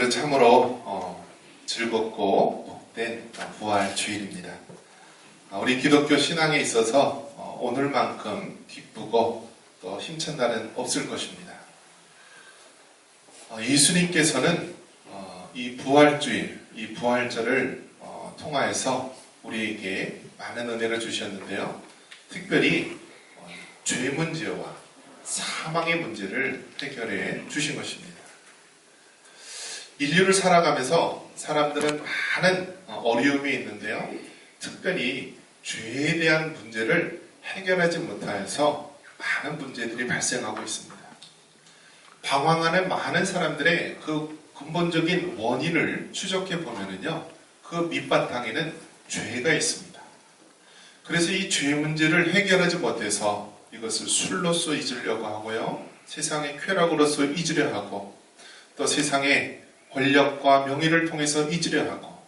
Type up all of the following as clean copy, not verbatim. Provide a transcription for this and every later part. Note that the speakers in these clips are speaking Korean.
오늘은 참으로 즐겁고 복된 부활 주일입니다. 우리 기독교 신앙에 있어서 오늘만큼 기쁘고 또 힘찬 날은 없을 것입니다. 예수님께서는 이 부활주일, 이 부활절을 통하여서 우리에게 많은 은혜를 주셨는데요. 특별히 죄 문제와 사망의 문제를 해결해 주신 것입니다. 인류를 살아가면서 사람들은 많은 어려움이 있는데요. 특별히 죄에 대한 문제를 해결하지 못하여서 많은 문제들이 발생하고 있습니다. 방황하는 많은 사람들의 그 근본적인 원인을 추적해 보면은요, 그 밑바탕에는 죄가 있습니다. 그래서 이 죄 문제를 해결하지 못해서 이것을 술로써 잊으려고 하고요, 세상의 쾌락으로서 잊으려 하고, 또 세상의 권력과 명예를 통해서 잊으려 하고,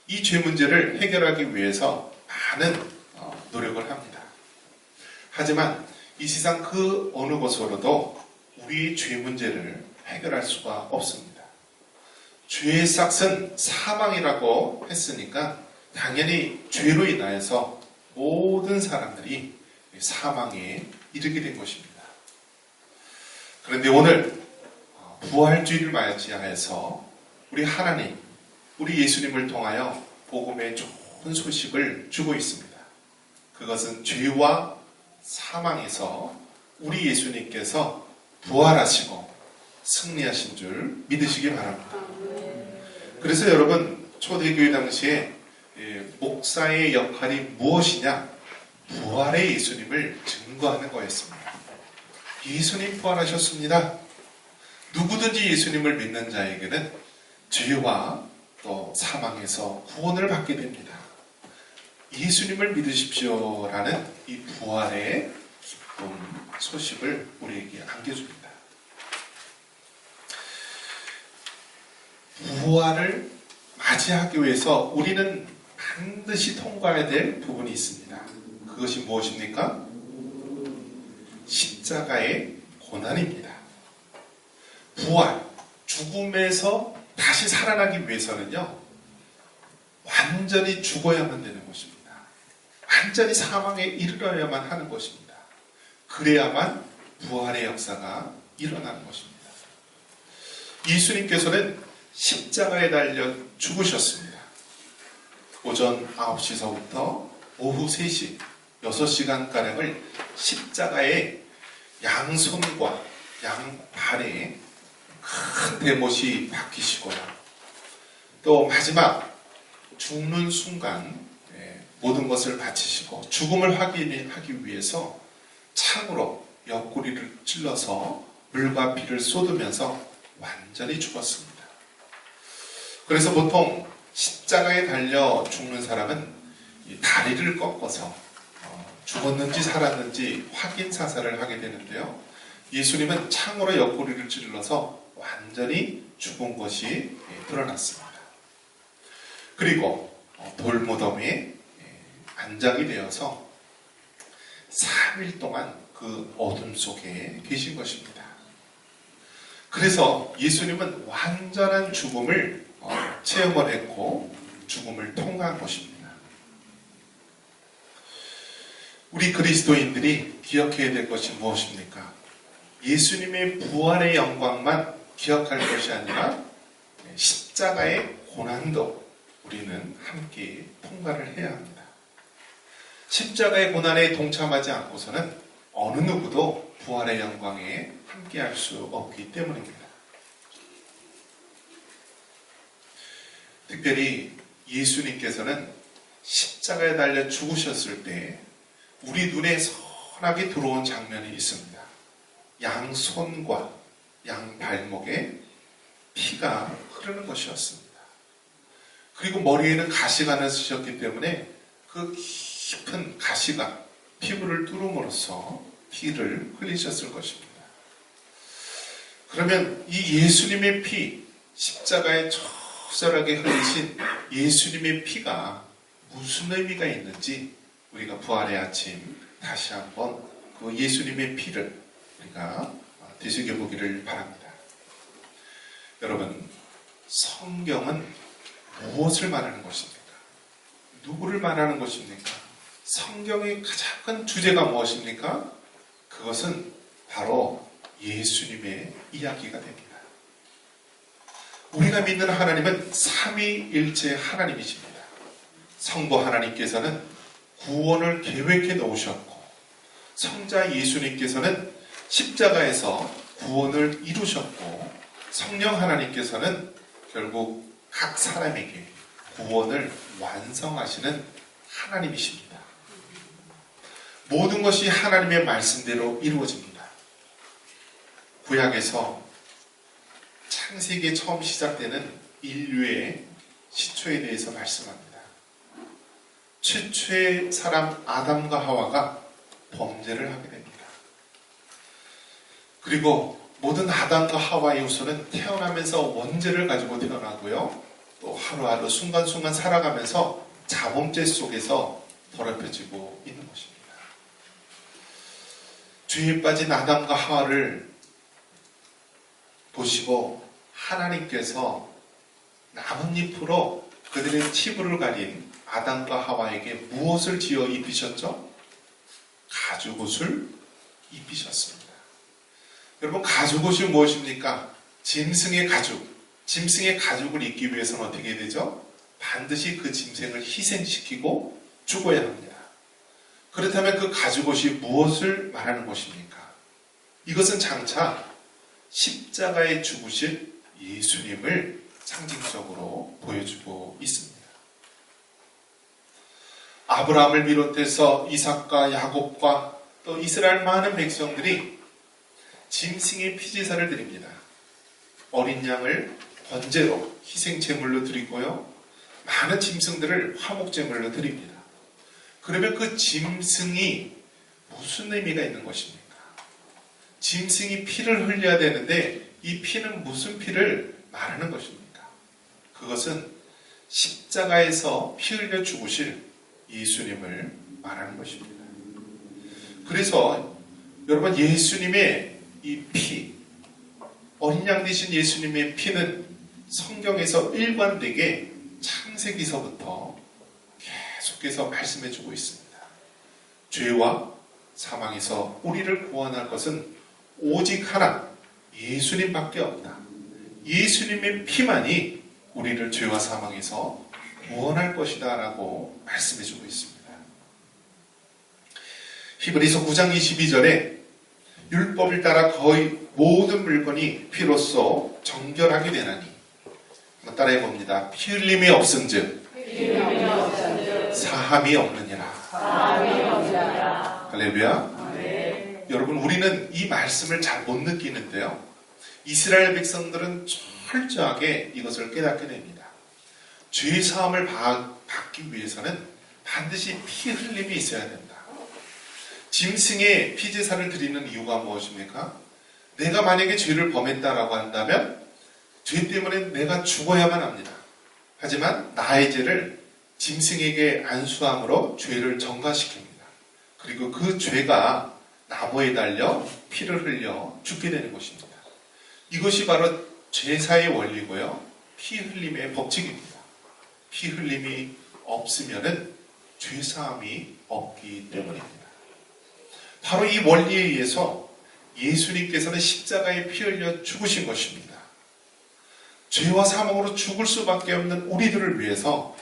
이 죄 문제를 해결하기 위해서 많은 노력을 합니다. 하지만 이 세상 그 어느 곳으로도 우리의 죄 문제를 해결할 수가 없습니다. 죄의 싹은 사망이라고 했으니까 당연히 죄로 인하여서 모든 사람들이 사망에 이르게 된 것입니다. 그런데 오늘 부활주일을 맞이하여서 우리 하나님, 우리 예수님을 통하여 복음의 좋은 소식을 주고 있습니다. 그것은 죄와 사망에서 우리 예수님께서 부활하시고 승리하신 줄 믿으시기 바랍니다. 그래서 여러분, 초대교회 당시에 목사의 역할이 무엇이냐? 부활의 예수님을 증거하는 거였습니다. 예수님 부활하셨습니다. 누구든지 예수님을 믿는 자에게는 죄와 또 사망에서 구원을 받게 됩니다. 예수님을 믿으십시오라는 이 부활의 기쁜 소식을 우리에게 안겨줍니다. 부활을 맞이하기 위해서 우리는 반드시 통과해야 될 부분이 있습니다. 그것이 무엇입니까? 십자가의 고난입니다. 부활, 죽음에서 다시 살아나기 위해서는요, 완전히 죽어야만 되는 것입니다. 완전히 사망에 이르러야만 하는 것입니다. 그래야만 부활의 역사가 일어나는 것입니다. 예수님께서는 십자가에 달려 죽으셨습니다. 오전 9시서부터 오후 3시, 6시간가량을 십자가에 양손과 양발에 큰 대못이 박히시고요. 또 마지막 죽는 순간 모든 것을 바치시고 죽음을 확인하기 위해서 창으로 옆구리를 찔러서 물과 피를 쏟으면서 완전히 죽었습니다. 그래서 보통 십자가에 달려 죽는 사람은 이 다리를 꺾어서 죽었는지 살았는지 확인 사살을 하게 되는데요. 예수님은 창으로 옆구리를 찔러서 완전히 죽은 것이 드러났습니다. 그리고 돌무덤에 안장이 되어서 3일 동안 그 어둠 속에 계신 것입니다. 그래서 예수님은 완전한 죽음을 체험을 했고 죽음을 통과한 것입니다. 우리 그리스도인들이 기억해야 될 것이 무엇입니까? 예수님의 부활의 영광만 기억할 것이 아니라 십자가의 고난도 우리는 함께 통과를 해야 합니다. 십자가의 고난에 동참하지 않고서는 어느 누구도 부활의 영광에 함께할 수 없기 때문입니다. 특별히 예수님께서는 십자가에 달려 죽으셨을 때 우리 눈에 선하게 들어온 장면이 있습니다. 양손과 양발목에 피가 흐르는 것이었습니다. 그리고 머리에는 가시가 나으셨기 때문에 그 깊은 가시가 피부를 뚫음으로써 피를 흘리셨을 것입니다. 그러면 이 예수님의 피, 십자가에 처절하게 흘리신 예수님의 피가 무슨 의미가 있는지 우리가 부활의 아침 다시 한번 그 예수님의 피를 우리가 되새겨보기를 바랍니다. 여러분, 성경은 무엇을 말하는 것입니까? 누구를 말하는 것입니까? 성경의 가장 큰 주제가 무엇입니까? 그것은 바로 예수님의 이야기가 됩니다. 우리가 믿는 하나님은 삼위일체 하나님이십니다. 성부 하나님께서는 구원을 계획해 놓으셨고, 성자 예수님께서는 십자가에서 구원을 이루셨고, 성령 하나님께서는 결국 각 사람에게 구원을 완성하시는 하나님이십니다. 모든 것이 하나님의 말씀대로 이루어집니다. 구약에서 창세기에 처음 시작되는 인류의 시초에 대해서 말씀합니다. 최초의 사람 아담과 하와가 범죄를 하게 됩니다. 그리고 모든 아담과 하와의 후손은 태어나면서 원죄를 가지고 태어나고요. 또 하루하루 순간순간 살아가면서 자범죄 속에서 더럽혀지고 있는 것입니다. 죄에 빠진 아담과 하와를 보시고 하나님께서 나뭇잎으로 그들의 치부를 가린 아담과 하와에게 무엇을 지어 입히셨죠? 가죽옷을 입히셨습니다. 여러분, 가죽옷이 무엇입니까? 짐승의 가죽. 짐승의 가죽을 입기 위해서는 어떻게 되죠? 반드시 그 짐승을 희생시키고 죽어야 합니다. 그렇다면 그 가죽옷이 무엇을 말하는 것입니까? 이것은 장차 십자가에 죽으실 예수님을 상징적으로 보여주고 있습니다. 아브라함을 비롯해서 이삭과 야곱과 또 이스라엘 많은 백성들이 짐승의 피제사를 드립니다. 어린 양을 번제로 희생제물로 드리고요. 많은 짐승들을 화목제물로 드립니다. 그러면 그 짐승이 무슨 의미가 있는 것입니까? 짐승이 피를 흘려야 되는데 이 피는 무슨 피를 말하는 것입니까? 그것은 십자가에서 피 흘려 죽으실 예수님을 말하는 것입니다. 그래서 여러분, 예수님의 이 피, 어린 양 되신 예수님의 피는 성경에서 일관되게 창세기서부터 계속해서 말씀해주고 있습니다. 죄와 사망에서 우리를 구원할 것은 오직 하나, 예수님밖에 없다. 예수님의 피만이 우리를 죄와 사망에서 구원할 것이다 라고 말씀해주고 있습니다. 히브리서 9장 22절에 율법을 따라 거의 모든 물건이 피로써 정결하게 되나니, 한번 따라해 봅니다. 피 흘림이 없은즉 사함이 없느니라. 할렐루야. 네. 여러분, 우리는 이 말씀을 잘 못 느끼는데요, 이스라엘 백성들은 철저하게 이것을 깨닫게 됩니다. 죄 사함을 받기 위해서는 반드시 피 흘림이 있어야 된다. 짐승의 피제사를 드리는 이유가 무엇입니까? 내가 만약에 죄를 범했다라고 한다면 죄 때문에 내가 죽어야만 합니다. 하지만 나의 죄를 짐승에게 안수함으로 죄를 전가시킵니다. 그리고 그 죄가 나무에 달려 피를 흘려 죽게 되는 것입니다. 이것이 바로 제사의 원리고요, 피 흘림의 법칙입니다. 피 흘림이 없으면은 죄사함이 없기 때문입니다. 바로 이 원리에 의해서 예수님께서는 십자가에 피 흘려 죽으신 것입니다. 죄와 사망으로 죽을 수밖에 없는 우리들을 위해서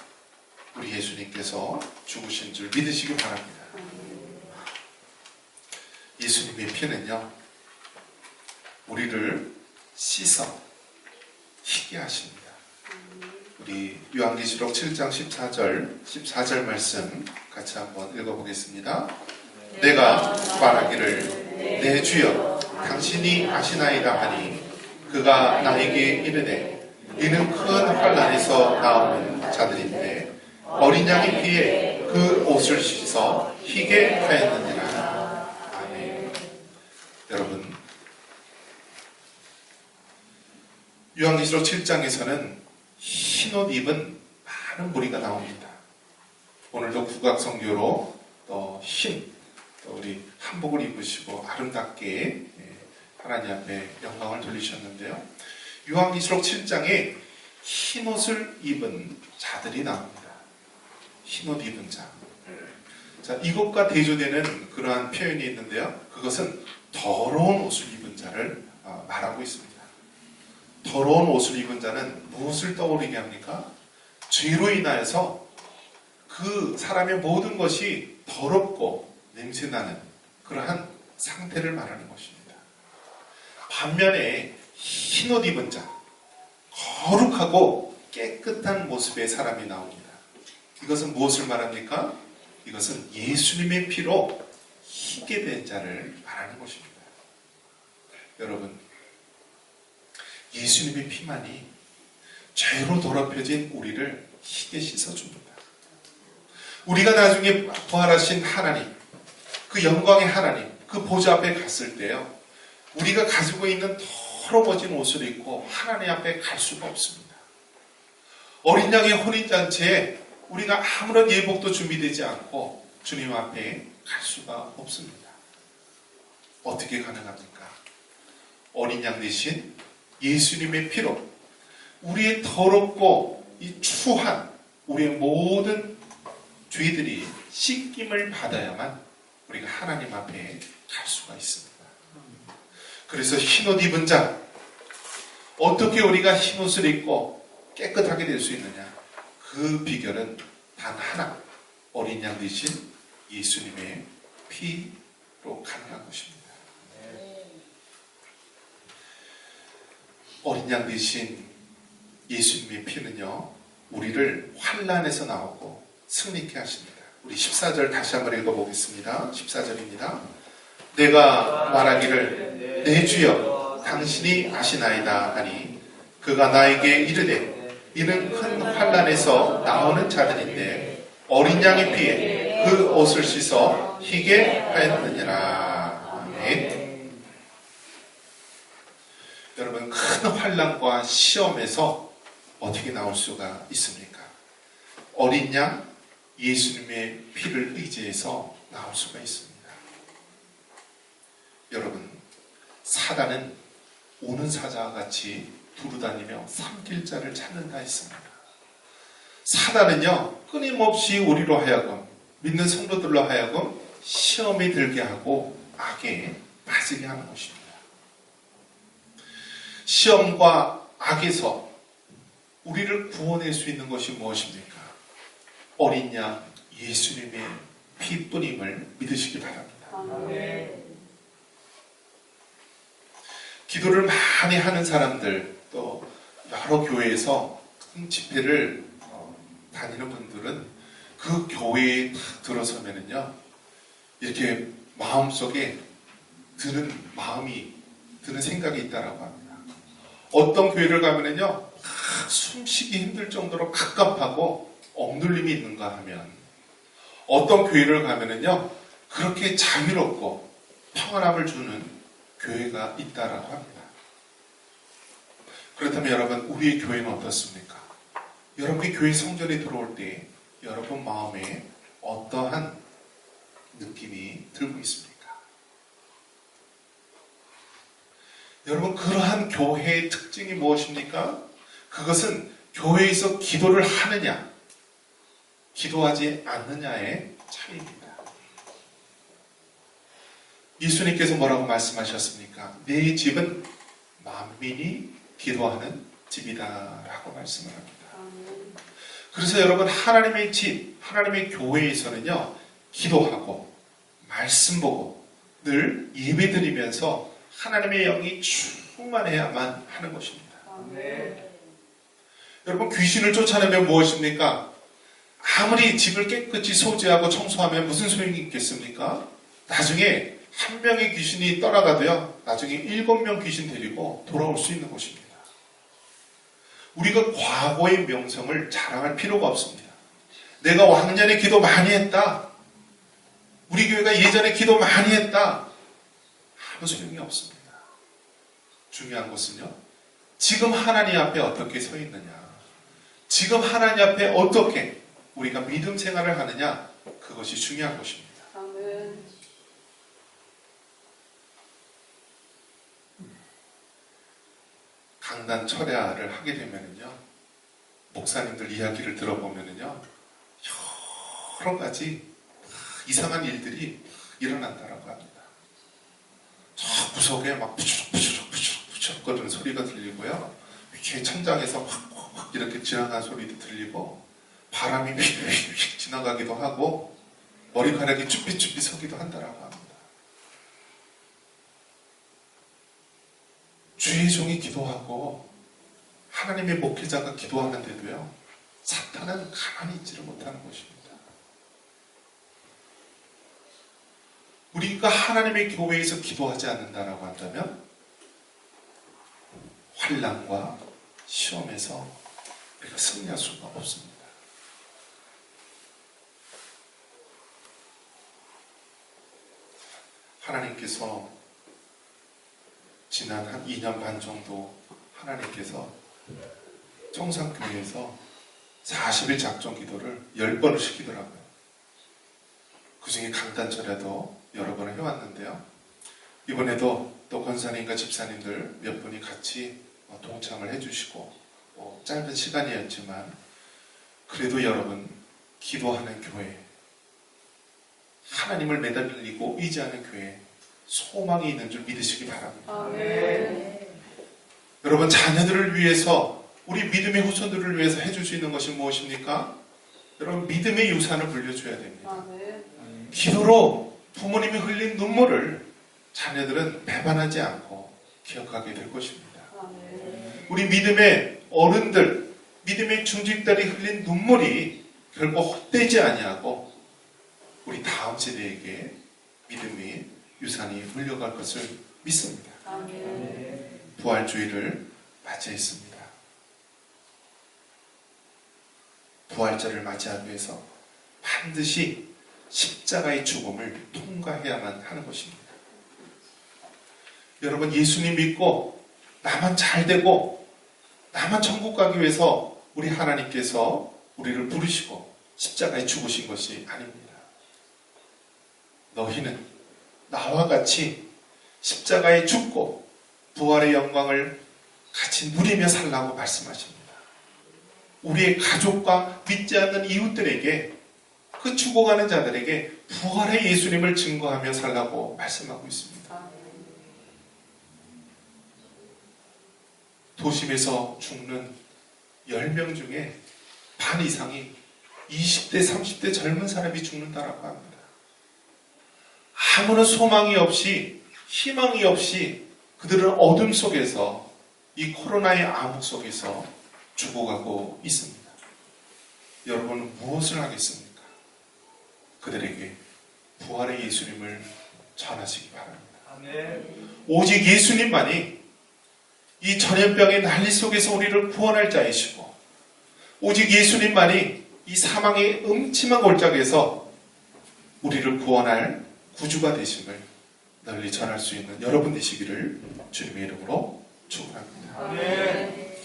우리 예수님께서 죽으신 줄 믿으시기 바랍니다. 예수님의 피는요, 우리를 씻어 희게 하십니다. 우리 요한계시록 7장 14절 말씀 같이 한번 읽어보겠습니다. 내가 말하기를 내 주여 당신이 아시나이다 하니 그가 나에게 이르되 이는 큰 환난에서 나오는 자들인데 어린 양의 피에 그 옷을 씻어 희게 하였느니라. 아멘. 여러분, 요한계시록 7장에서는 흰옷 입은 많은 무리가 나옵니다. 오늘도 국악성교로 또 우리 한복을 입으시고 아름답게 하나님 앞에 영광을 돌리셨는데요. 요한계시록 7장에 흰옷을 입은 자들이 나옵니다. 흰옷 입은 자. 자, 이것과 대조되는 그러한 표현이 있는데요. 그것은 더러운 옷을 입은 자를 말하고 있습니다. 더러운 옷을 입은 자는 무엇을 떠오르게 합니까? 죄로 인하여서 그 사람의 모든 것이 더럽고 냄새나는 그러한 상태를 말하는 것입니다. 반면에 흰옷 입은 자, 거룩하고 깨끗한 모습의 사람이 나옵니다. 이것은 무엇을 말합니까? 이것은 예수님의 피로 희게 된 자를 말하는 것입니다. 여러분, 예수님의 피만이 죄로 더럽혀진 우리를 희게 씻어줍니다. 우리가 나중에 부활하신 하나님, 그 영광의 하나님, 그 보좌 앞에 갔을 때요, 우리가 가지고 있는 더러워진 옷을 입고 하나님 앞에 갈 수가 없습니다. 어린 양의 혼인잔치에 우리가 아무런 예복도 준비되지 않고 주님 앞에 갈 수가 없습니다. 어떻게 가능합니까? 어린 양 대신 예수님의 피로 우리의 더럽고 이 추한 우리의 모든 죄들이 씻김을 받아야만 우리가 하나님 앞에 갈 수가 있습니다. 그래서 흰옷 입은 자, 어떻게 우리가 흰옷을 입고 깨끗하게 될 수 있느냐? 그 비결은 단 하나, 어린 양 대신 예수님의 피로 가능한 것입니다. 어린 양 대신 예수님의 피는요, 우리를 환난에서 나오고 승리케 하십니다. 우리 14절 다시 한번 읽어보겠습니다. 14절입니다. 내가 말하기를 내 주여 당신이 아시나이다 하니 그가 나에게 이르되 이는 큰 환난에서 나오는 자들인데 어린 양의 피에 그 옷을 씻어 희게 하였느니라. 아멘. 여러분, 큰 환난과 시험에서 어떻게 나올 수가 있습니까? 어린 양 예수님의 피를 의지해서 나올 수가 있습니다. 여러분, 사단은 오는 사자와 같이 두루다니며 삼킬 자를 찾는다 했습니다. 사단은요, 끊임없이 우리로 하여금, 믿는 성도들로 하여금 시험에 들게 하고 악에 빠지게 하는 것입니다. 시험과 악에서 우리를 구원할 수 있는 것이 무엇입니까? 어린 양 예수님의 피뿐임을 믿으시기 바랍니다. 아멘. 기도를 많이 하는 사람들, 또 여러 교회에서 큰 집회를 다니는 분들은 그 교회에 딱 들어서면은요, 이렇게 마음속에 드는 생각이 있다라고 합니다. 어떤 교회를 가면은요, 숨쉬기 힘들 정도로 갑갑하고 억눌림이 있는가 하면, 어떤 교회를 가면은요, 그렇게 자유롭고 평안함을 주는 교회가 있다라고 합니다. 그렇다면 여러분, 우리의 교회는 어떻습니까? 여러분이 교회 성전에 들어올 때 여러분 마음에 어떠한 느낌이 들고 있습니까? 여러분, 그러한 교회의 특징이 무엇입니까? 그것은 교회에서 기도를 하느냐, 기도하지 않느냐의 차이입니다. 예수님께서 뭐라고 말씀하셨습니까? 내 집은 만민이 기도하는 집이다 라고 말씀을 합니다. 그래서 여러분, 하나님의 집, 하나님의 교회에서는요, 기도하고 말씀 보고 늘 예배 드리면서 하나님의 영이 충만해야만 하는 것입니다. 여러분, 귀신을 쫓아내면 무엇입니까? 아무리 집을 깨끗이 소지하고 청소하면 무슨 소용이 있겠습니까? 나중에 한 명의 귀신이 떠나가도요, 나중에 7명 귀신 데리고 돌아올 수 있는 것입니다. 우리가 과거의 명성을 자랑할 필요가 없습니다. 내가 왕년에 기도 많이 했다, 우리 교회가 예전에 기도 많이 했다, 아무 소용이 없습니다. 중요한 것은요, 지금 하나님 앞에 어떻게 서 있느냐, 지금 하나님 앞에 어떻게 우리가 믿음 생활을 하느냐, 그것이 중요한 것입니다. 강단 철야를 하게 되면요, 목사님들 이야기를 들어보면요, 여러 가지 이상한 일들이 일어난다라고 합니다. 저 구석에 막 부추럭 거리는 소리가 들리고요, 이렇게 천장에서 확 이렇게 지나가는 소리도 들리고, 바람이 휙휙 지나가기도 하고, 머리카락이 쭈삣쭈삣 서기도 한다라고 합니다. 주의 종이 기도하고 하나님의 목회자가 기도하는데도요, 사탄은 가만히 있지를 못하는 것입니다. 우리가 하나님의 교회에서 기도하지 않는다라고 한다면 환난과 시험에서 우리가 승리할 수가 없습니다. 하나님께서 지난 한 2년 반 정도 하나님께서 청산교회에서 40일 작정 기도를 10번을 시키더라고요. 그 중에 강단절에도 여러 번을 해왔는데요. 이번에도 또 권사님과 집사님들 몇 분이 같이 동참을 해주시고, 짧은 시간이었지만 그래도 여러분, 기도하는 교회, 하나님을 매달리고 의지하는 교회, 소망이 있는 줄 믿으시기 바랍니다. 여러분, 자녀들을 위해서, 우리 믿음의 후손들을 위해서 해줄 수 있는 것이 무엇입니까? 여러분, 믿음의 유산을 물려줘야 됩니다. 기도로 부모님이 흘린 눈물을 자녀들은 배반하지 않고 기억하게 될 것입니다. 우리 믿음의 어른들, 믿음의 중직들이 흘린 눈물이 결국 헛되지 아니하고 우리 다음 세대에게 믿음의 유산이 물려갈 것을 믿습니다. 부활주의를 맞이했습니다. 부활절을 맞이하기 위해서 반드시 십자가의 죽음을 통과해야만 하는 것입니다. 여러분, 예수님 믿고 나만 잘 되고 나만 천국 가기 위해서 우리 하나님께서 우리를 부르시고 십자가에 죽으신 것이 아닙니다. 너희는 나와 같이 십자가에 죽고 부활의 영광을 같이 누리며 살라고 말씀하십니다. 우리의 가족과 믿지 않는 이웃들에게, 그 죽어가는 자들에게 부활의 예수님을 증거하며 살라고 말씀하고 있습니다. 도심에서 죽는 10명 중에 반 이상이 20대, 30대 젊은 사람이 죽는다라고 합니다. 아무런 소망이 없이, 희망이 없이 그들은 어둠 속에서, 이 코로나의 암흑 속에서 죽어가고 있습니다. 여러분은 무엇을 하겠습니까? 그들에게 부활의 예수님을 전하시기 바랍니다. 오직 예수님만이 이 전염병의 난리 속에서 우리를 구원할 자이시고, 오직 예수님만이 이 사망의 음침한 골짜기에서 우리를 구원할 구주가 되심을 널리 전할 수 있는 여러분 되시기를 주님의 이름으로 축원합니다.